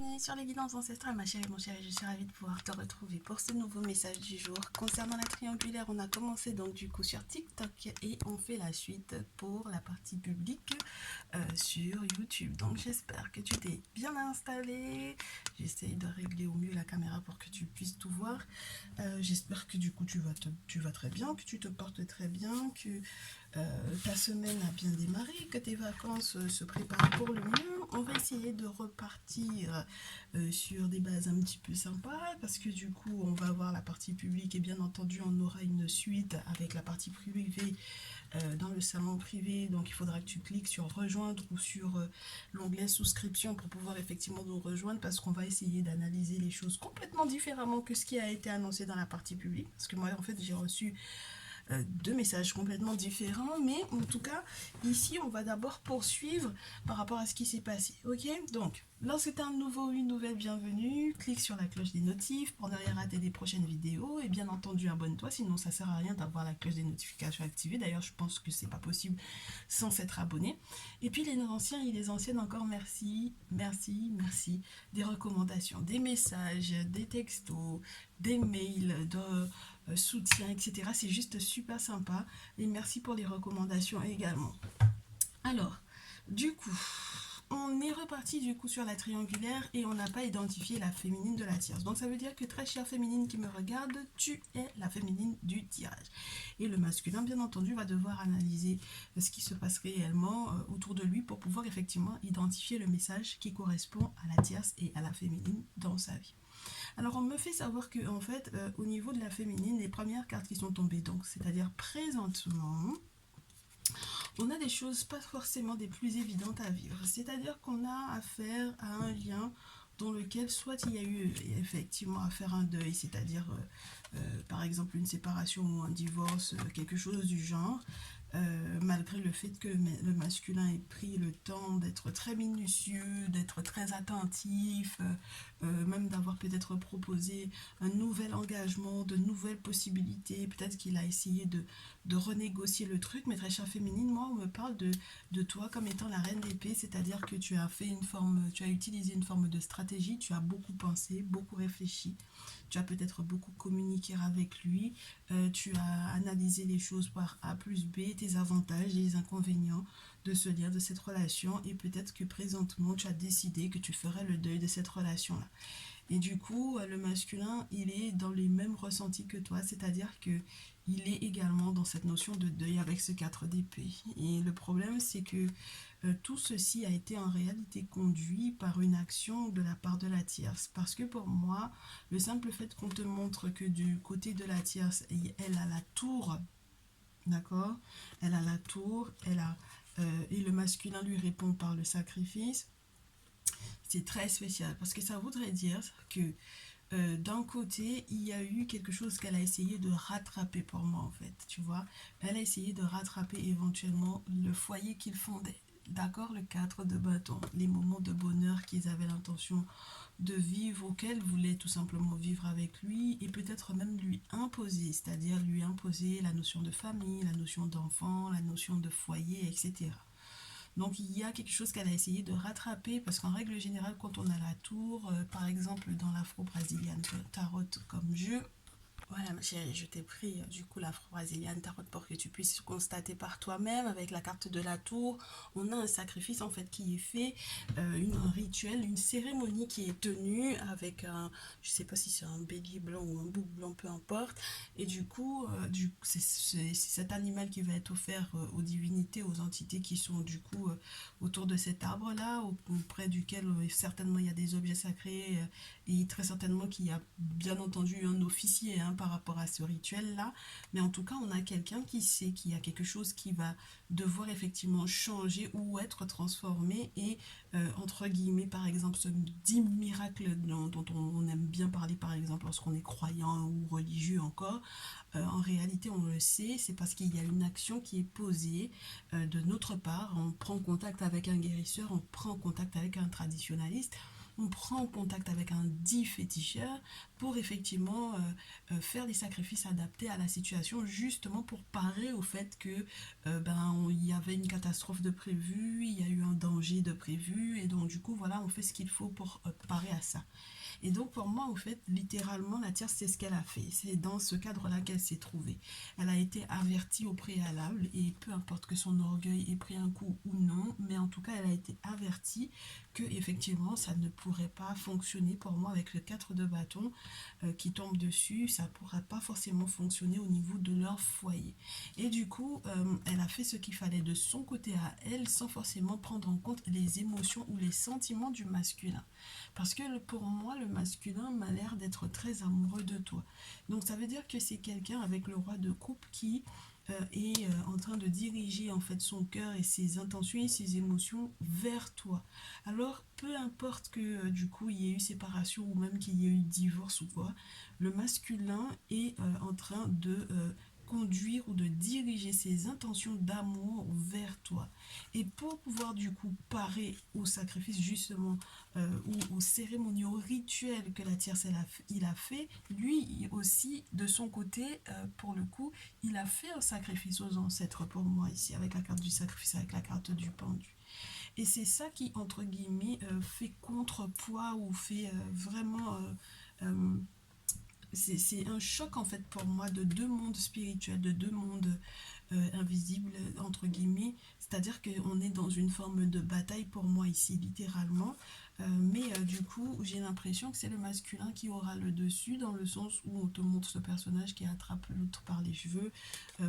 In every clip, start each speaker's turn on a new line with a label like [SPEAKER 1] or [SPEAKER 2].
[SPEAKER 1] bienvenue sur les guidances ancestrales, ma chérie, mon chéri. Je suis ravie de pouvoir te retrouver pour ce nouveau message du jour. Concernant la triangulaire, on a commencé donc du coup sur TikTok et on fait la suite pour la partie publique sur YouTube. Donc j'espère que tu t'es bien installé. J'essaye de régler au mieux la caméra pour que tu puisses tout voir. J'espère que du coup tu vas très bien, que tu te portes très bien, que ta semaine a bien démarré, que tes vacances se préparent pour le mieux. On va essayer de repartir sur des bases un petit peu sympas parce que du coup on va avoir la partie publique et bien entendu on aura une suite avec la partie privée dans le salon privé. Donc il faudra que tu cliques sur rejoindre ou sur l'onglet souscription pour pouvoir effectivement nous rejoindre, parce qu'on va essayer d'analyser les choses complètement différemment que ce qui a été annoncé dans la partie publique, parce que moi en fait j'ai reçu deux messages complètement différents, mais en tout cas ici on va d'abord poursuivre par rapport à ce qui s'est passé. Ok, donc lorsque tu as un nouveau ou une nouvelle, bienvenue, clique sur la cloche des notifs pour ne rien rater des prochaines vidéos, et bien entendu abonne-toi, sinon ça sert à rien d'avoir la cloche des notifications activée. D'ailleurs je pense que c'est pas possible sans s'être abonné. Et puis les anciens et les anciennes, encore merci, merci, merci des recommandations, des messages, des textos, des mails de soutien, etc. C'est juste super sympa. Et merci pour les recommandations également. Alors, du coup, on est reparti du coup sur la triangulaire et on n'a pas identifié la féminine de la tierce. Donc ça veut dire que, très chère féminine qui me regarde, tu es la féminine du tirage. Et le masculin, bien entendu, va devoir analyser ce qui se passe réellement autour de lui pour pouvoir effectivement identifier le message qui correspond à la tierce et à la féminine dans sa vie. Alors on me fait savoir que en fait au niveau de la féminine, les premières cartes qui sont tombées, donc c'est-à-dire présentement, on a des choses pas forcément des plus évidentes à vivre. C'est-à-dire qu'on a affaire à un lien dans lequel soit il y a eu effectivement à faire un deuil, c'est-à-dire par exemple une séparation ou un divorce, quelque chose du genre, malgré le fait que le masculin ait pris le temps d'être très minutieux, d'être très attentif, même d'avoir peut-être proposé un nouvel engagement, de nouvelles possibilités, peut-être qu'il a essayé de renégocier le truc. Mais très chère féminine, moi on me parle de toi comme étant la reine d'épée, c'est-à-dire que tu as fait une forme, tu as utilisé une forme de stratégie, tu as beaucoup pensé, beaucoup réfléchi, tu as peut-être beaucoup communiqué avec lui, tu as analysé les choses par A plus B, tes avantages et les inconvénients de ce lien, de cette relation, et peut-être que présentement tu as décidé que tu ferais le deuil de cette relation-là. Et du coup, le masculin, il est dans les mêmes ressentis que toi, c'est-à-dire que il est également dans cette notion de deuil avec ce 4 d'épée. Et le problème, c'est que tout ceci a été en réalité conduit par une action de la part de la tierce. Parce que pour moi, le simple fait qu'on te montre que du côté de la tierce, elle a la tour, d'accord? Elle a la tour, et le masculin lui répond par le sacrifice. C'est très spécial parce que ça voudrait dire que d'un côté, il y a eu quelque chose qu'elle a essayé de rattraper pour moi en fait, tu vois. Elle a essayé de rattraper éventuellement le foyer qu'ils fondaient. D'accord, le 4 de bâton, les moments de bonheur qu'ils avaient l'intention de vivre, auquel voulait tout simplement vivre avec lui, et peut-être même lui imposer, c'est-à-dire lui imposer la notion de famille, la notion d'enfant, la notion de foyer, etc. Donc il y a quelque chose qu'elle a essayé de rattraper, parce qu'en règle générale, quand on a la tour, par exemple dans l'afro-brésilienne tarot comme jeu, voilà ma chérie, je t'ai pris du coup l'afro-brésilienne tarot pour que tu puisses constater par toi-même. Avec la carte de la tour, on a un sacrifice en fait qui est fait, un rituel, une cérémonie qui est tenue avec un, je sais pas si c'est un bélier blanc ou un bouc blanc, peu importe. Et du coup, c'est cet animal qui va être offert aux divinités, aux entités qui sont du coup autour de cet arbre-là, auprès duquel certainement il y a des objets sacrés, et très certainement qu'il y a bien entendu un officier par rapport à ce rituel-là. Mais en tout cas, on a quelqu'un qui sait qu'il y a quelque chose qui va devoir effectivement changer ou être transformé. Et entre guillemets, par exemple, ce dit miracle dont on aime bien parler, par exemple, lorsqu'on est croyant ou religieux encore, en réalité, on le sait, c'est parce qu'il y a une action qui est posée de notre part. On prend contact avec un guérisseur, on prend contact avec un traditionnaliste, on prend contact avec un dit féticheur pour effectivement faire des sacrifices adaptés à la situation, justement pour parer au fait que il y avait une catastrophe de prévu, il y a eu un danger de prévu, et donc du coup voilà, on fait ce qu'il faut pour parer à ça. Et donc pour moi, au fait, littéralement, la tierce, c'est ce qu'elle a fait. C'est dans ce cadre-là qu'elle s'est trouvée. Elle a été avertie au préalable, et peu importe que son orgueil ait pris un coup ou non, mais en tout cas, elle a été avertie que effectivement, ça ne pourrait pas fonctionner pour moi avec le 4 de bâton qui tombe dessus. Ça ne pourra pas forcément fonctionner au niveau de leur foyer. Et du coup, elle a fait ce qu'il fallait de son côté à elle, sans forcément prendre en compte les émotions ou les sentiments du masculin. Parce que pour moi, le masculin m'a l'air d'être très amoureux de toi. Donc ça veut dire que c'est quelqu'un avec le roi de coupe qui est en train de diriger en fait son cœur et ses intentions et ses émotions vers toi. Alors peu importe que du coup il y ait eu séparation ou même qu'il y ait eu divorce ou quoi, le masculin est en train de conduire ou de diriger ses intentions d'amour vers toi. Et pour pouvoir du coup parer au sacrifice justement ou aux cérémonies, aux rituels que la tierce il a fait, lui aussi de son côté, pour le coup, il a fait un sacrifice aux ancêtres pour moi ici, avec la carte du sacrifice, avec la carte du pendu. Et c'est ça qui, entre guillemets, fait contrepoids ou fait vraiment... euh, c'est un choc en fait pour moi de deux mondes spirituels, de deux mondes invisibles entre guillemets. C'est-à-dire qu'on est dans une forme de bataille pour moi ici littéralement. Mais du coup j'ai l'impression que c'est le masculin qui aura le dessus dans le sens où on te montre ce personnage qui attrape l'autre par les cheveux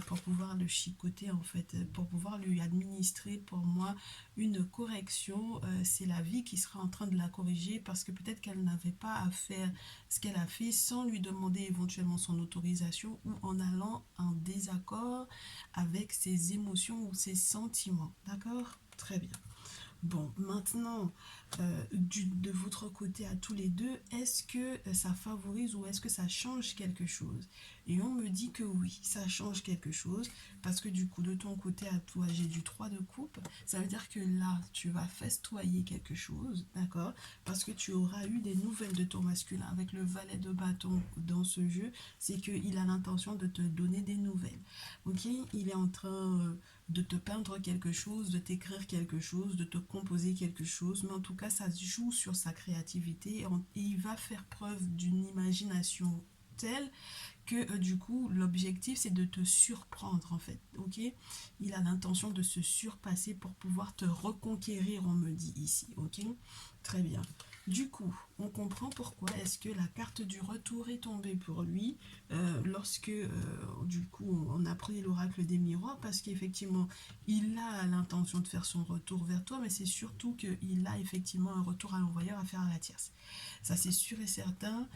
[SPEAKER 1] pour pouvoir le chicoter en fait, pour pouvoir lui administrer pour moi une correction. C'est la vie qui sera en train de la corriger parce que peut-être qu'elle n'avait pas à faire ce qu'elle a fait sans lui demander éventuellement son autorisation ou en allant en désaccord avec ses émotions ou ses sentiments. D'accord? Très bien. Bon, maintenant, de votre côté à tous les deux, est-ce que ça favorise ou est-ce que ça change quelque chose? Et on me dit que oui, ça change quelque chose, parce que du coup, de ton côté à toi, j'ai du 3 de coupe. Ça veut dire que là, tu vas festoyer quelque chose, d'accord? Parce que tu auras eu des nouvelles de ton masculin. Avec le valet de bâton dans ce jeu, c'est qu'il a l'intention de te donner des nouvelles. Ok? Il est en train de te peindre quelque chose, de t'écrire quelque chose, de te composer quelque chose, mais en tout cas ça joue sur sa créativité et il va faire preuve d'une imagination telle que du coup l'objectif c'est de te surprendre en fait, ok? Il a l'intention de se surpasser pour pouvoir te reconquérir, on me dit ici, ok? Très bien. Du coup, on comprend pourquoi est-ce que la carte du retour est tombée pour lui lorsque du coup on a pris l'oracle des miroirs, parce qu'effectivement il a l'intention de faire son retour vers toi, mais c'est surtout qu'il a effectivement un retour à l'envoyeur à faire à la tierce. Ça c'est sûr et certain,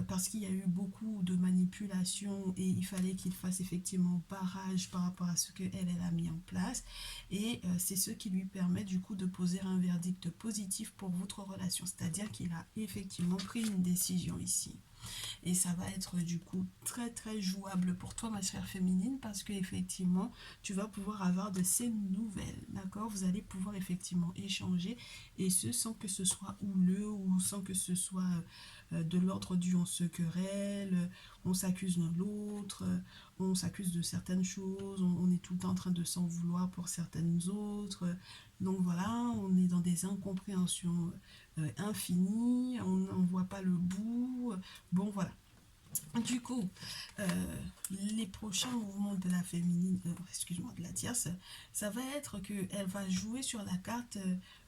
[SPEAKER 1] parce qu'il y a eu beaucoup de manipulations et il fallait qu'il fasse effectivement barrage par rapport à ce qu'elle a mis en place, et c'est ce qui lui permet du coup de poser un verdict positif pour votre relation, c'est-à-dire qu'il a effectivement pris une décision ici. Et ça va être du coup très très jouable pour toi ma chère féminine, parce que effectivement tu vas pouvoir avoir de ces nouvelles, d'accord? Vous allez pouvoir effectivement échanger, et ce sans que ce soit houleux ou sans que ce soit de l'ordre du on se querelle, on s'accuse l'un l'autre, on s'accuse de certaines choses, on est tout le temps en train de s'en vouloir pour certaines autres. Donc voilà, on est dans des incompréhensions infinies, on ne voit pas le bout. Bon voilà. Du coup, les prochains mouvements de la féminine, excuse-moi, de la tierce, ça va être qu'elle va jouer sur la carte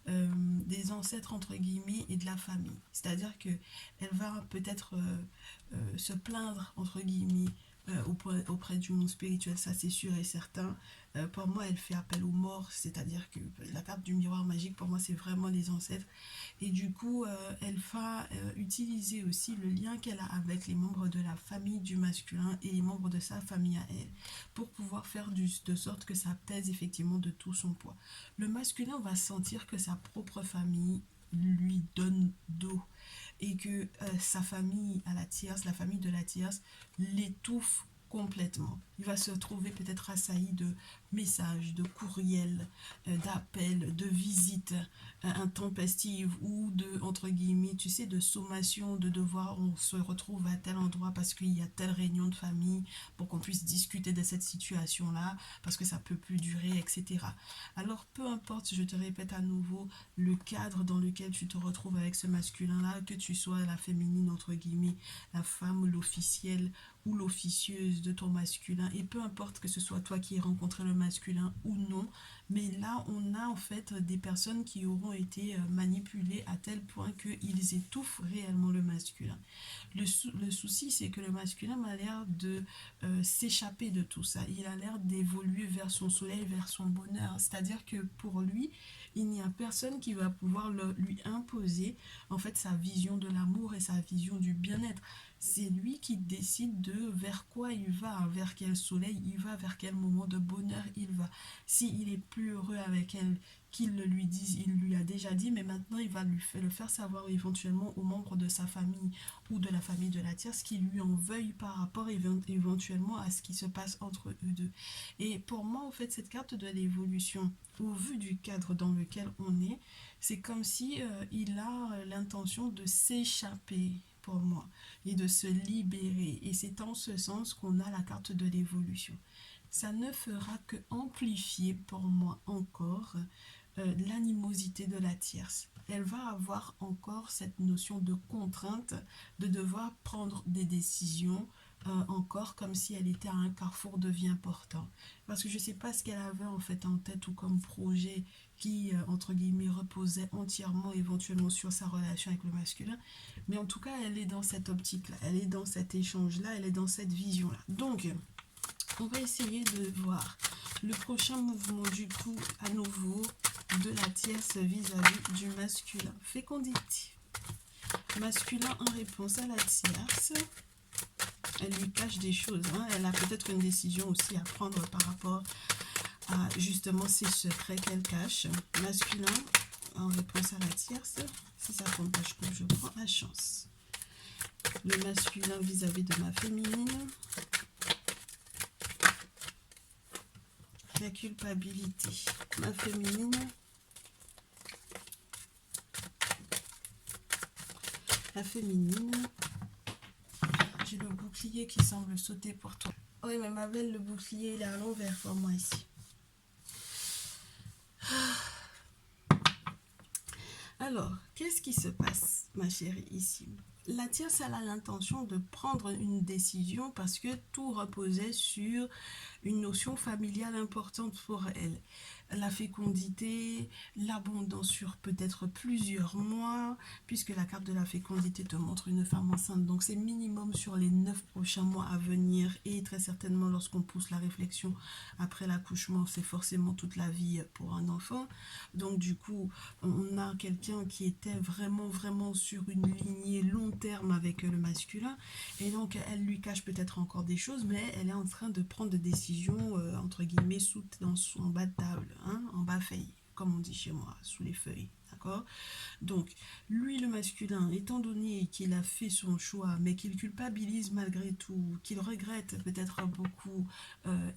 [SPEAKER 1] des ancêtres entre guillemets et de la famille. C'est-à-dire que elle va peut-être se plaindre entre guillemets auprès du monde spirituel, ça c'est sûr et certain. Pour moi, elle fait appel aux morts, c'est-à-dire que la carte du miroir magique, pour moi, c'est vraiment les ancêtres. Et du coup, elle va utiliser aussi le lien qu'elle a avec les membres de la famille du masculin et les membres de sa famille à elle, pour pouvoir faire de sorte que ça pèse effectivement de tout son poids. Le masculin va sentir que sa propre famille lui donne dos, et que sa famille à la tierce, la famille de la tierce, l'étouffe complètement. Il va se trouver peut-être assailli de messages, de courriels, d'appels, de visites intempestives ou de, entre guillemets, tu sais, de sommations, de devoirs. On se retrouve à tel endroit parce qu'il y a telle réunion de famille pour qu'on puisse discuter de cette situation-là parce que ça peut plus durer, etc. Alors, peu importe, je te répète à nouveau, le cadre dans lequel tu te retrouves avec ce masculin-là, que tu sois la féminine, entre guillemets, la femme, l'officielle ou l'officieuse de ton masculin, et peu importe que ce soit toi qui aies rencontré le masculin ou non, mais là on a en fait des personnes qui auront été manipulées à tel point qu'ils étouffent réellement le masculin. Le souci, c'est que le masculin a l'air de s'échapper de tout ça. Il a l'air d'évoluer vers son soleil, vers son bonheur. C'est-à-dire que pour lui, il n'y a personne qui va pouvoir lui imposer en fait sa vision de l'amour et sa vision du bien-être. C'est lui qui décide de vers quoi il va, vers quel soleil il va, vers quel moment de bonheur il va. S'il est plus heureux avec elle, qu'il le lui dise, il lui a déjà dit, mais maintenant il va le faire savoir éventuellement aux membres de sa famille ou de la famille de la tierce qui lui en veuille par rapport éventuellement à ce qui se passe entre eux deux. Et pour moi, en fait, cette carte de l'évolution, au vu du cadre dans lequel on est, c'est comme si il a l'intention de s'échapper pour moi et de se libérer. Et c'est en ce sens qu'on a la carte de l'évolution. Ça ne fera que amplifier pour moi encore l'animosité de la tierce. Elle va avoir encore cette notion de contrainte, de devoir prendre des décisions, encore comme si elle était à un carrefour de vie important. Parce que je ne sais pas ce qu'elle avait en fait en tête ou comme projet qui, entre guillemets, reposait entièrement éventuellement sur sa relation avec le masculin. Mais en tout cas, elle est dans cette optique-là, elle est dans cet échange-là, elle est dans cette vision-là. Donc, on va essayer de voir le prochain mouvement du coup à nouveau de la tierce vis-à-vis du masculin. Fécondité. Masculin en réponse à la tierce. Elle lui cache des choses. Hein. Elle a peut-être une décision aussi à prendre par rapport à justement ces secrets qu'elle cache. Masculin en réponse à la tierce. Si ça tombe pas, je prends la chance. Le masculin vis-à-vis de ma féminine. La culpabilité. Ma féminine. La féminine. J'ai le bouclier qui semble sauter pour toi. Oui, mais ma belle, le bouclier, il est à l'envers pour moi ici. Alors, qu'est-ce qui se passe, ma chérie, ici? La tierce, elle a l'intention de prendre une décision parce que tout reposait sur une notion familiale importante pour elle. La fécondité, l'abondance sur peut-être plusieurs mois, puisque la carte de la fécondité te montre une femme enceinte. Donc c'est minimum sur les 9 prochains mois à venir et très certainement lorsqu'on pousse la réflexion après l'accouchement, c'est forcément toute la vie pour un enfant. Donc du coup, on a quelqu'un qui était vraiment sur une lignée long terme avec le masculin et donc elle lui cache peut-être encore des choses, mais elle est en train de prendre des décisions entre guillemets en bas de table, hein, en bas feuille, comme on dit chez moi, sous les feuilles. Donc, lui, le masculin, étant donné qu'il a fait son choix, mais qu'il culpabilise malgré tout, qu'il regrette peut-être beaucoup,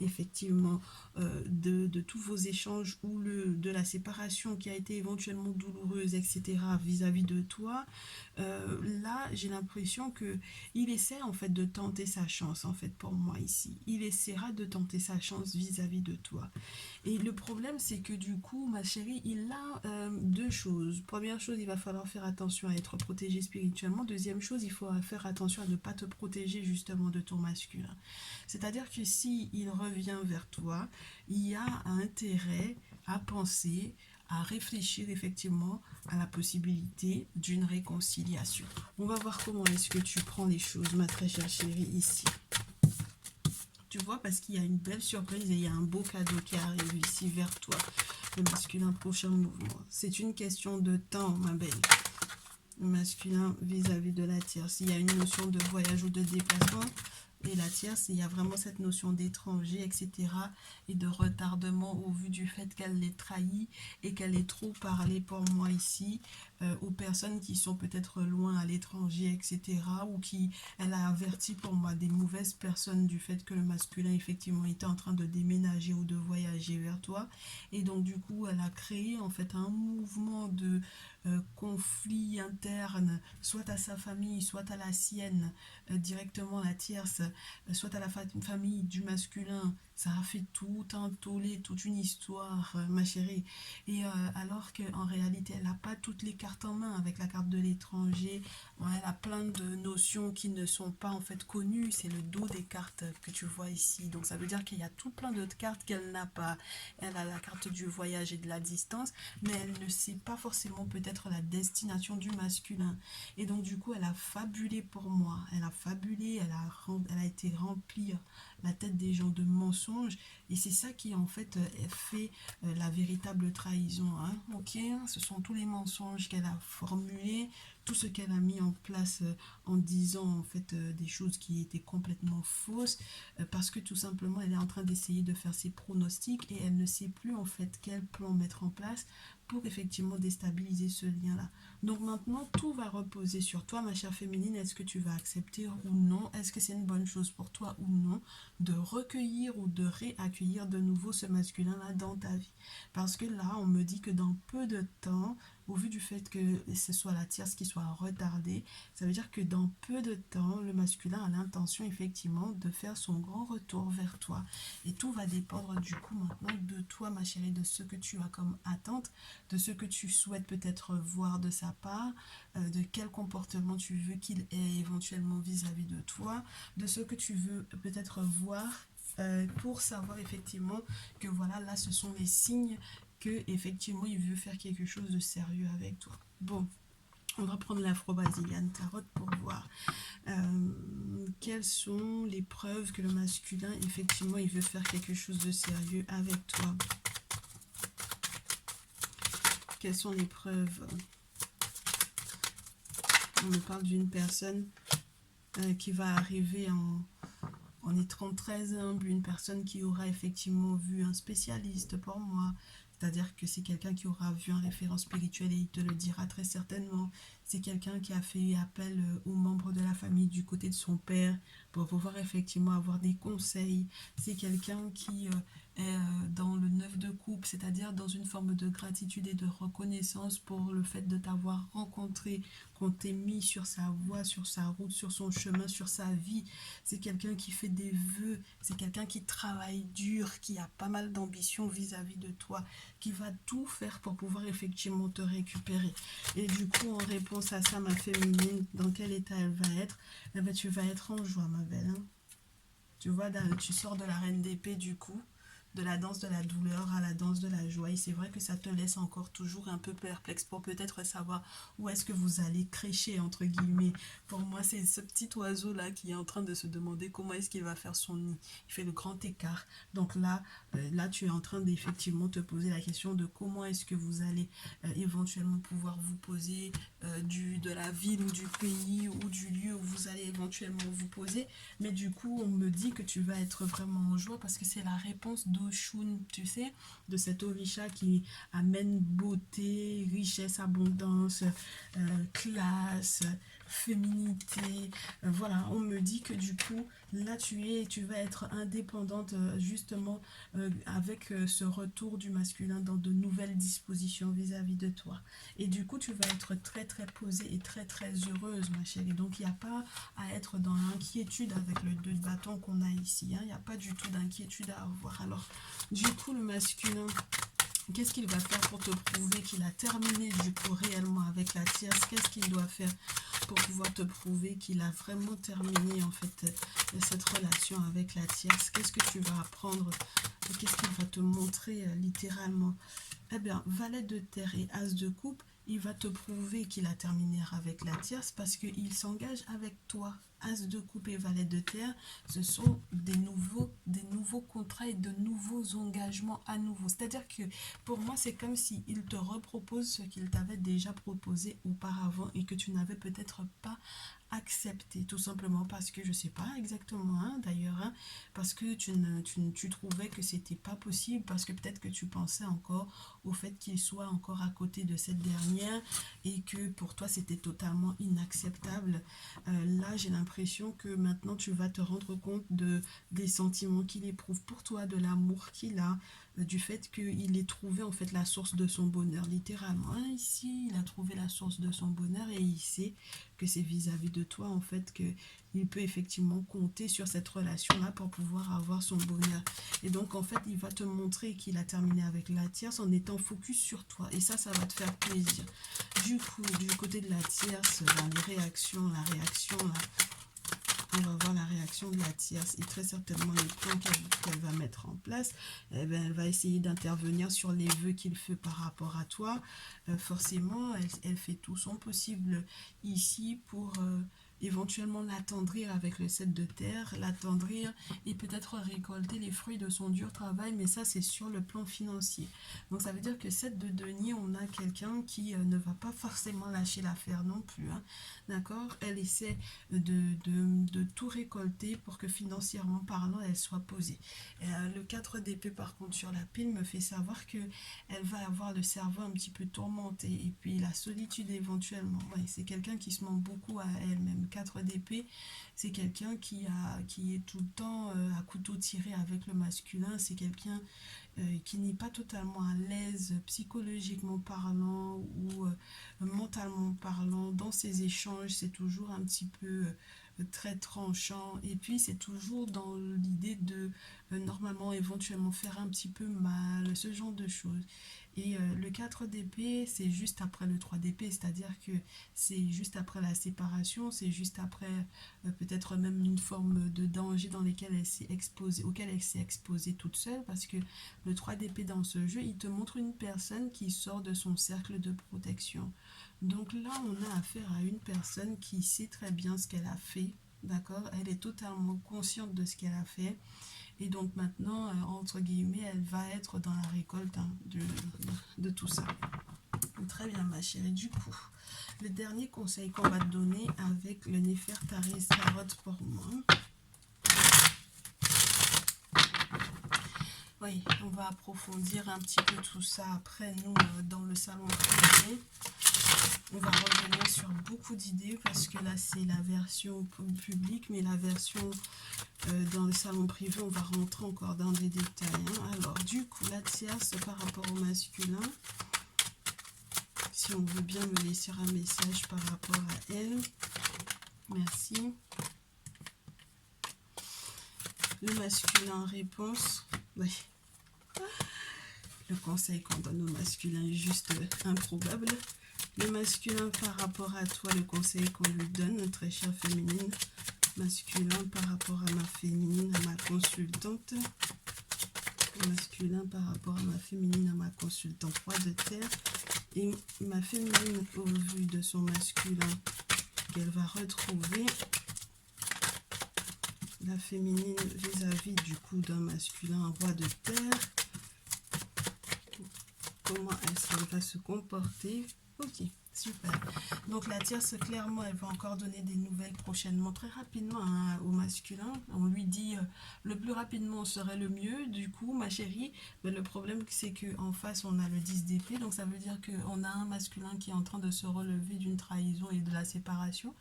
[SPEAKER 1] effectivement, de tous vos échanges ou de la séparation qui a été éventuellement douloureuse, etc., vis-à-vis de toi, là, j'ai l'impression qu'il essaie, en fait, de tenter sa chance, en fait, pour moi, ici. Il essaiera de tenter sa chance vis-à-vis de toi. Et le problème, c'est que du coup, ma chérie, il a deux choses. Première chose, il va falloir faire attention à être protégé spirituellement. Deuxième chose, il faut faire attention à ne pas te protéger justement de ton masculin. C'est-à-dire que si il revient vers toi, il y a intérêt à penser, à réfléchir effectivement à la possibilité d'une réconciliation. On va voir comment est-ce que tu prends les choses, ma très chère chérie, ici. Tu vois, parce qu'il y a une belle surprise et il y a un beau cadeau qui arrive ici vers toi. Le masculin, prochain mouvement. C'est une question de temps, ma belle. Le masculin vis-à-vis de la tierce. Il y a une notion de voyage ou de déplacement. Et la tierce, il y a vraiment cette notion d'étranger, etc. et de retardement au vu du fait qu'elle l'ait trahi et qu'elle ait trop parlé pour moi ici aux personnes qui sont peut-être loin à l'étranger, etc. ou qui, elle a averti pour moi des mauvaises personnes du fait que le masculin effectivement était en train de déménager ou de voyager vers toi. Et donc du coup, elle a créé en fait un mouvement de conflit interne, soit à sa famille, soit à la sienne, directement la tierce, soit à la famille du masculin. Ça a fait tout un tollé, toute une histoire, ma chérie. Et alors qu'en réalité, elle n'a pas toutes les cartes en main avec la carte de l'étranger. Ouais, elle a plein de notions qui ne sont pas en fait connues. C'est le dos des cartes que tu vois ici. Donc ça veut dire qu'il y a tout plein d'autres cartes qu'elle n'a pas. Elle a la carte du voyage et de la distance, mais elle ne sait pas forcément peut-être la destination du masculin. Et donc du coup, elle a fabulé pour moi. Elle a fabulé, elle a été remplie la tête des gens de mensonges. Et c'est ça qui en fait fait la véritable trahison. Hein. Ok, ce sont tous les mensonges qu'elle a formulés, tout ce qu'elle a mis en place en disant en fait des choses qui étaient complètement fausses, parce que tout simplement elle est en train d'essayer de faire ses pronostics et elle ne sait plus en fait quel plan mettre en place pour effectivement déstabiliser ce lien-là. Donc maintenant, tout va reposer sur toi, ma chère féminine. Est-ce que tu vas accepter ou non? Est-ce que c'est une bonne chose pour toi ou non de recueillir ou de réaccueillir de nouveau ce masculin-là dans ta vie? Parce que là, on me dit que dans peu de temps, au vu du fait que ce soit la tierce qui soit retardée, ça veut dire que dans peu de temps, le masculin a l'intention effectivement de faire son grand retour vers toi. Et tout va dépendre du coup maintenant de toi, ma chérie, de ce que tu as comme attente, de ce que tu souhaites peut-être voir de sa part, de quel comportement tu veux qu'il ait éventuellement vis-à-vis de toi, de ce que tu veux peut-être voir pour savoir effectivement que voilà, là ce sont les signes que effectivement il veut faire quelque chose de sérieux avec toi. Bon, on va prendre l'afro-brésilienne tarot pour voir quelles sont les preuves que le masculin effectivement il veut faire quelque chose de sérieux avec toi. Quelles sont les preuves? On me parle d'une personne qui va arriver en étant très humble, une personne qui aura effectivement vu un spécialiste pour moi. C'est-à-dire que c'est quelqu'un qui aura vu un référent spirituel et il te le dira très certainement. C'est quelqu'un qui a fait appel aux membres de la famille du côté de son père pour pouvoir effectivement avoir des conseils. C'est quelqu'un qui est dans le 9 de coupe, c'est-à-dire dans une forme de gratitude et de reconnaissance pour le fait de t'avoir rencontré, qu'on t'ait mis sur sa voie, sur sa route, sur son chemin, sur sa vie. C'est quelqu'un qui fait des vœux, c'est quelqu'un qui travaille dur, qui a pas mal d'ambition vis-à-vis de toi, qui va tout faire pour pouvoir effectivement te récupérer. Et du coup, en réponse à ça, ma féminine, dans quel état elle va être? Eh ben, tu vas être en joie, ma belle. Hein. Tu vois, tu sors de la reine d'épée du coup, de la danse de la douleur à la danse de la joie. Et c'est vrai que ça te laisse encore toujours un peu perplexe pour peut-être savoir où est-ce que vous allez crécher, entre guillemets. Pour moi, c'est ce petit oiseau-là qui est en train de se demander comment est-ce qu'il va faire son nid. Il fait le grand écart. Donc là tu es en train d'effectivement te poser la question de comment est-ce que vous allez éventuellement pouvoir vous poser de la ville ou du pays ou du lieu où vous allez éventuellement vous poser. Mais du coup, on me dit que tu vas être vraiment en joie parce que c'est la réponse d'Oshun, tu sais, de cet Orisha qui amène beauté, richesse, abondance, classe, féminité. Voilà, on me dit que du coup, là tu vas être indépendante justement avec ce retour du masculin dans de nouvelles dispositions vis-à-vis de toi. Et du coup, tu vas être très très posée et très très heureuse, ma chérie. Donc, il n'y a pas à être dans l'inquiétude avec le 2 de bâton qu'on a ici. Hein. Il n'y a pas du tout d'inquiétude à avoir. Alors, du coup, le masculin, qu'est-ce qu'il va faire pour te prouver qu'il a terminé du coup réellement avec la tierce? Qu'est-ce qu'il doit faire pour pouvoir te prouver qu'il a vraiment terminé en fait cette relation avec la tierce? Qu'est-ce que tu vas apprendre? Qu'est-ce qu'il va te montrer littéralement? Eh bien, valet de terre et as de coupe, il va te prouver qu'il a terminé avec la tierce parce qu'il s'engage avec toi. As de coupe et valet de terre, ce sont des nouveaux contrats et de nouveaux engagements à nouveau. C'est-à-dire que pour moi, c'est comme s'il te repropose ce qu'il t'avait déjà proposé auparavant et que tu n'avais peut-être pas accepter tout simplement parce que je sais pas exactement d'ailleurs parce que tu trouvais que c'était pas possible parce que peut-être que tu pensais encore au fait qu'il soit encore à côté de cette dernière et que pour toi c'était totalement inacceptable. Là j'ai l'impression que maintenant tu vas te rendre compte des sentiments qu'il éprouve pour toi, de l'amour qu'il a, du fait qu'il ait trouvé en fait la source de son bonheur littéralement, hein. Ici il a trouvé la source de son bonheur et il sait que c'est vis-à-vis de toi en fait que il peut effectivement compter sur cette relation là pour pouvoir avoir son bonheur. Et donc en fait il va te montrer qu'il a terminé avec la tierce en étant focus sur toi et ça va te faire plaisir. Du coup du côté de la tierce, les réactions, la réaction là, on va voir la réaction de la tierce et très certainement les plans qu'elle va mettre en place. Eh bien, elle va essayer d'intervenir sur les vœux qu'il fait par rapport à toi. Forcément, elle fait tout son possible ici pour éventuellement l'attendrir avec le 7 de terre, l'attendrir et peut-être récolter les fruits de son dur travail, mais ça c'est sur le plan financier. Donc ça veut dire que 7 de denier, on a quelqu'un qui ne va pas forcément lâcher l'affaire non plus, hein. D'accord? Elle essaie de tout récolter pour que financièrement parlant, elle soit posée. Le 4 d'épée, par contre, sur la pile, me fait savoir que elle va avoir le cerveau un petit peu tourmenté. Et puis la solitude éventuellement. Ouais, c'est quelqu'un qui se ment beaucoup à elle-même. 4 d'épée, c'est quelqu'un qui est tout le temps à couteau tiré avec le masculin. C'est quelqu'un qui n'est pas totalement à l'aise psychologiquement parlant ou mentalement parlant. Dans ses échanges, c'est toujours un petit peu très tranchant et puis c'est toujours dans l'idée de normalement éventuellement faire un petit peu mal, ce genre de choses. Et le 4 d'épée, c'est juste après le 3 d'épée, c'est-à-dire que c'est juste après la séparation, c'est juste après peut-être même une forme de danger dans lequel elle s'est exposée, auquel elle s'est exposée toute seule, parce que le 3 d'épée dans ce jeu, il te montre une personne qui sort de son cercle de protection. Donc là, on a affaire à une personne qui sait très bien ce qu'elle a fait, d'accord? Elle est totalement consciente de ce qu'elle a fait. Et donc maintenant, entre guillemets, elle va être dans la récolte de tout ça. Très bien, ma chérie. Du coup, le dernier conseil qu'on va te donner avec le Néfertari Tarot pour moi. Oui, on va approfondir un petit peu tout ça après, nous, dans le salon privé. On va revenir sur beaucoup d'idées parce que là, c'est la version publique, mais la version dans le salon privé, on va rentrer encore dans des détails, hein. Alors, du coup, la tierce par rapport au masculin, si on veut bien me laisser un message par rapport à elle. Merci. Le masculin en réponse. Oui. Le conseil qu'on donne au masculin est juste improbable. Le masculin par rapport à toi, le conseil qu'on lui donne, très chère féminine. Masculin par rapport à ma féminine, à ma consultante. Masculin par rapport à ma féminine, à ma consultante. Roi de terre. Et ma féminine au vu de son masculin qu'elle va retrouver. La féminine vis-à-vis du coup d'un masculin, un roi de terre. Comment est-ce qu'elle va se comporter? Ok, super. Donc la tierce, clairement, elle va encore donner des nouvelles prochainement, très rapidement, hein, au masculin. On lui dit le plus rapidement serait le mieux. Du coup, ma chérie, mais le problème c'est qu'en face, on a le 10 d'épée. Donc ça veut dire qu'on a un masculin qui est en train de se relever d'une trahison et de la séparation.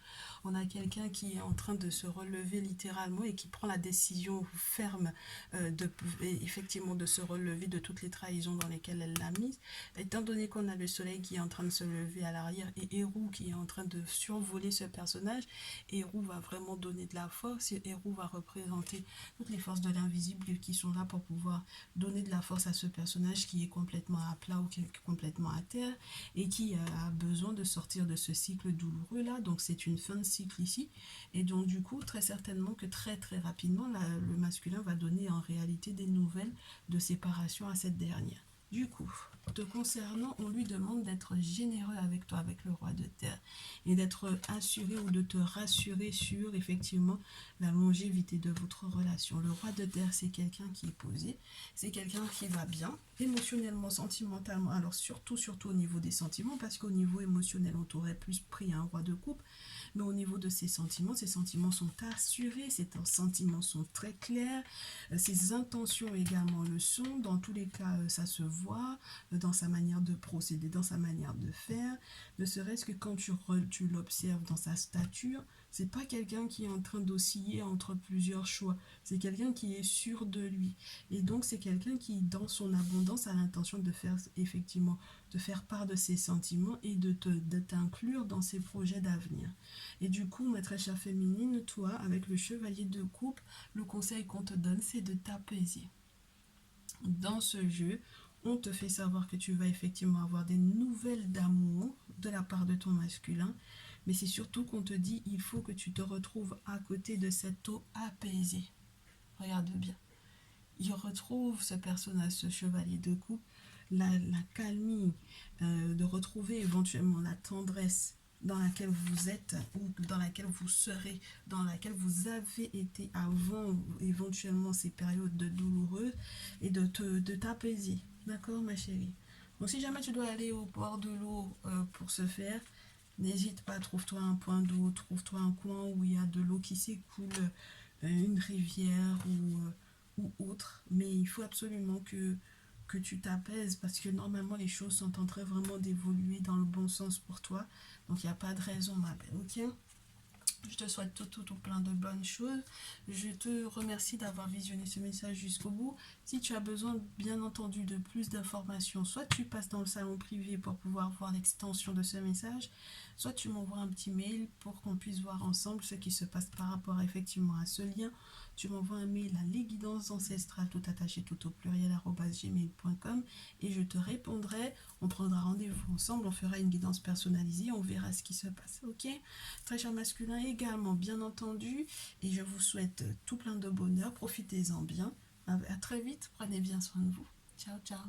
[SPEAKER 1] On a quelqu'un qui est en train de se relever littéralement et qui prend la décision ferme effectivement de se relever de toutes les trahisons dans lesquelles elle l'a mise. Étant donné qu'on a le soleil qui est en train de se lever à l'arrière et Héroux qui est en train de survoler ce personnage, Héroux va vraiment donner de la force et Héroux va représenter toutes les forces de l'invisible qui sont là pour pouvoir donner de la force à ce personnage qui est complètement à plat ou qui est complètement à terre et qui a besoin de sortir de ce cycle douloureux là. Donc c'est une fin de cycle ici et donc du coup très certainement que très rapidement le masculin va donner en réalité des nouvelles de séparation à cette dernière. Du coup, te concernant, on lui demande d'être généreux avec toi, avec le roi de terre, et d'être assuré ou de te rassurer sur effectivement la longévité de votre relation. Le roi de terre, c'est quelqu'un qui est posé, c'est quelqu'un qui va bien, émotionnellement, sentimentalement, alors surtout au niveau des sentiments, parce qu'au niveau émotionnel, on t'aurait plus pris un roi de coupe, mais au niveau de ses sentiments sont assurés, ses sentiments sont très clairs, ses intentions également le sont, dans tous les cas, ça se voit, dans sa manière de procéder, dans sa manière de faire, ne serait-ce que quand tu l'observes dans sa stature, c'est pas quelqu'un qui est en train d'osciller entre plusieurs choix, c'est quelqu'un qui est sûr de lui. Et donc c'est quelqu'un qui, dans son abondance, a l'intention de faire effectivement, de faire part de ses sentiments et de t'inclure dans ses projets d'avenir. Et du coup, ma très chère féminine, toi, avec le chevalier de coupe, le conseil qu'on te donne, c'est de t'apaiser. Dans ce jeu, on te fait savoir que tu vas effectivement avoir des nouvelles d'amour de la part de ton masculin, mais c'est surtout qu'on te dit il faut que tu te retrouves à côté de cette eau apaisée. Regarde bien. Il retrouve ce personnage, ce chevalier de coupe, la calmie, de retrouver éventuellement la tendresse dans laquelle vous êtes ou dans laquelle vous serez, dans laquelle vous avez été avant éventuellement ces périodes de douloureuses et de t'apaiser. D'accord, ma chérie? Donc, si jamais tu dois aller au bord de l'eau pour ce faire, n'hésite pas, trouve-toi un point d'eau, trouve-toi un coin où il y a de l'eau qui s'écoule, une rivière ou autre. Mais il faut absolument que tu t'apaises parce que normalement les choses sont en train vraiment d'évoluer dans le bon sens pour toi. Donc il n'y a pas de raison, ma belle, ok? Je te souhaite tout plein de bonnes choses. Je te remercie d'avoir visionné ce message jusqu'au bout. Si tu as besoin, bien entendu, de plus d'informations, soit tu passes dans le salon privé pour pouvoir voir l'extension de ce message, soit tu m'envoies un petit mail pour qu'on puisse voir ensemble ce qui se passe par rapport effectivement à ce lien. Tu m'envoies un mail à lesguidancesancestrales tout attaché tout au pluriel @gmail.com et je te répondrai. On prendra rendez-vous ensemble, on fera une guidance personnalisée, on verra ce qui se passe, ok? Très cher masculin également, bien entendu, et je vous souhaite tout plein de bonheur, profitez-en bien. À très vite, prenez bien soin de vous. Ciao, ciao.